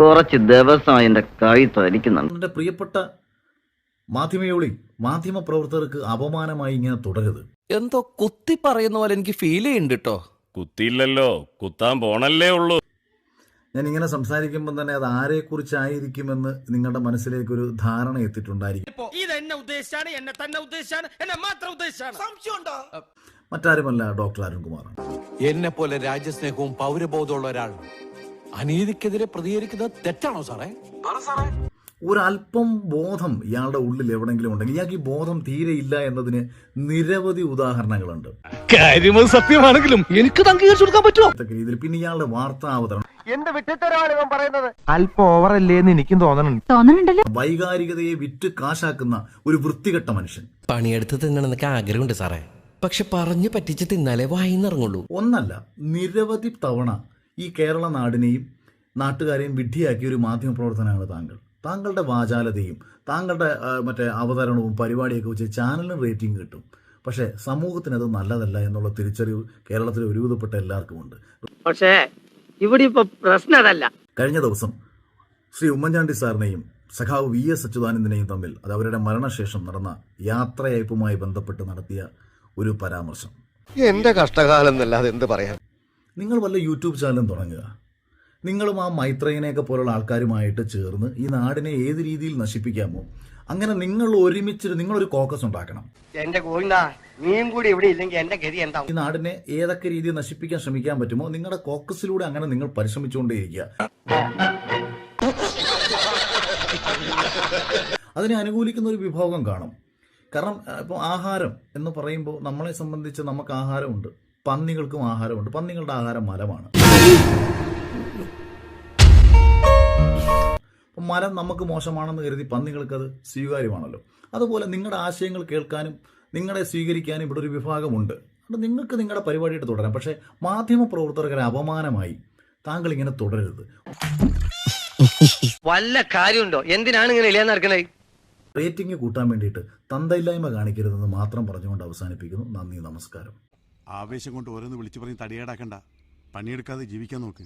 കുറച്ച് ദിവസമായി എന്റെ കൈ തരിക്കുന്നുണ്ട്. എന്റെ പ്രിയപ്പെട്ട മാധ്യമ പ്രവർത്തകർക്ക് അപമാനമായി ഇങ്ങനെ തുടരുത്. എന്തോ കുത്തി പറയുന്ന പോലെ എനിക്ക് ഫീൽ ചെയ്യുന്നുണ്ട് കേട്ടോ. കുത്തിയില്ലല്ലോ, കുത്താൻ പോണല്ലേ ഉള്ളൂ. ഞാൻ ഇങ്ങനെ സംസാരിക്കുമ്പോൾ തന്നെ അത് ആരെക്കുറിച്ചായിരിക്കുമെന്ന് നിങ്ങളുടെ മനസ്സിലേക്കൊരു ധാരണ എത്തിയിട്ടുണ്ടായിരിക്കും. മറ്റാരുമല്ല, ഡോക്ടർ അരുൺകുമാറാണ്. എന്നെ പോലെ രാജ്യസ്നേഹവും പൗരബോധമുള്ള ഒരാൾ അനീതിക്കെതിരെ പ്രതികരിക്കുന്നത് തെറ്റാണോ സാറേ? ഒരല്പം ബോധം ഇയാളുടെ ഉള്ളിൽ എവിടെങ്കിലും ഉണ്ടെങ്കിൽ ഇയാൾക്ക് ഈ ബോധം തീരെ ഇല്ല എന്നതിന് നിരവധി ഉദാഹരണങ്ങളുണ്ട്. കാര്യമത് സത്യമാണെങ്കിലും എനിക്ക് അംഗീകരിച്ചു കൊടുക്കാൻ പറ്റുമോ രീതിയിൽ പിന്നെ ഇയാളുടെ വാർത്താ അവതരണം എന്ത് വിട്ടിത്തരമാണ് ഇവൻ പറയുന്നത്? അല്പം ഓവറല്ലേന്ന് എനിക്കും തോന്നുന്നുണ്ടല്ലോ. വൈകാരികതയെ വിറ്റ് കാശാക്കുന്ന ഒരു വൃത്തികെട്ട മനുഷ്യൻ. പണിയെടുത്ത് തിന്നണമെന്നൊക്കെ ആഗ്രഹമുണ്ട് സാറേ, പക്ഷെ പറഞ്ഞു പറ്റിച്ച് തിന്നാലേ വായിന്നിറങ്ങുള്ളൂ. ഒന്നല്ല, നിരവധി തവണ ഈ കേരള നാടിനെയും നാട്ടുകാരെയും വിഡ്ഢിയാക്കിയ ഒരു മാധ്യമപ്രവർത്തനമാണ് താങ്കൾ. താങ്കളുടെ വാചാലതയും താങ്കളുടെ മറ്റേ അവതരണവും പരിപാടിയൊക്കെ വെച്ച് ചാനലിന് റേറ്റിംഗ് കിട്ടും. പക്ഷേ സമൂഹത്തിന് അത് നല്ലതല്ല എന്നുള്ള തിരിച്ചറിവ് കേരളത്തിലെ ഒരുവിധപ്പെട്ട എല്ലാവർക്കും ഉണ്ട്. പക്ഷേ ഇവിടെ ഇപ്പൊ പ്രശ്നം അതല്ല. കഴിഞ്ഞ ദിവസം ശ്രീ ഉമ്മൻചാണ്ടി സാറിനെയും സഖാവ് VS അച്യുതാനന്ദനെയും തമ്മിൽ അത് അവരുടെ മരണശേഷം നടന്ന യാത്രയയപ്പുമായി ബന്ധപ്പെട്ട് നടത്തിയ ഒരു പരാമർശം. എന്റെ കഷ്ടകാലം എന്നല്ലാതെ എന്ത് പറയാൻ. നിങ്ങൾ വല്ല യൂട്യൂബ് ചാനലും തുടങ്ങുക. നിങ്ങളും ആ മൈത്രേയനെയൊക്കെ പോലുള്ള ആൾക്കാരുമായിട്ട് ചേർന്ന് ഈ നാടിനെ ഏത് രീതിയിൽ നശിപ്പിക്കാമോ അങ്ങനെ നിങ്ങൾ ഒരുമിച്ച് നിങ്ങളൊരു കോക്കസ് ഉണ്ടാക്കണം. എന്റെ ഗോവിന്ദ, നീയും കൂടി ഇവിടെ ഇല്ലെങ്കിൽ എന്റെ ഗതി എന്താ? ഈ നാടിനെ ഏതൊക്കെ രീതിയിൽ നശിപ്പിക്കാൻ ശ്രമിക്കാൻ പറ്റുമോ നിങ്ങളുടെ കോക്കസിലൂടെ അങ്ങനെ നിങ്ങൾ പരിശ്രമിച്ചുകൊണ്ടേയിരിക്കുക. അതിനെ അനുകൂലിക്കുന്ന ഒരു വിഭാഗം കാണും. കാരണം ഇപ്പോൾ ആഹാരം എന്ന് പറയുമ്പോൾ നമ്മളെ സംബന്ധിച്ച് നമുക്ക് ആഹാരമുണ്ട്, പന്നികൾക്കും ആഹാരമുണ്ട്. പന്നികളുടെ ആഹാരം മലമാണ്. മരം നമുക്ക് മോശമാണെന്ന് കരുതി പന്നികൾക്കത് സ്വീകാര്യമാണല്ലോ. അതുപോലെ നിങ്ങളുടെ ആശയങ്ങൾ കേൾക്കാനും നിങ്ങളെ സ്വീകരിക്കാനും ഇവിടെ ഒരു വിഭാഗമുണ്ട്. അതുകൊണ്ട് നിങ്ങൾക്ക് നിങ്ങളുടെ പരിപാടിയായിട്ട് തുടരാം. പക്ഷേ മാധ്യമ പ്രവർത്തകരെ അപമാനമായി താങ്കൾ ഇങ്ങനെ തുടരരുത്. വല്ല കാര്യമുണ്ടോ? എന്തിനാണ് ഇങ്ങനെ ഇല്ലാന്ന് നടക്കണേ? റേറ്റിംഗ് കൂട്ടാൻ വേണ്ടിയിട്ട് തന്തയില്ലായ്മ കാണിക്കരുതെന്ന് മാത്രം പറഞ്ഞുകൊണ്ട് അവസാനിപ്പിക്കുന്നു. നന്ദി, നമസ്കാരം. ആവേശം കൊണ്ട് ഓരോന്ന് വിളിച്ചു പറഞ്ഞ് തടിയേടാക്കണ്ട. പണിയെടുക്കാതെ ജീവിക്കാൻ നോക്ക്.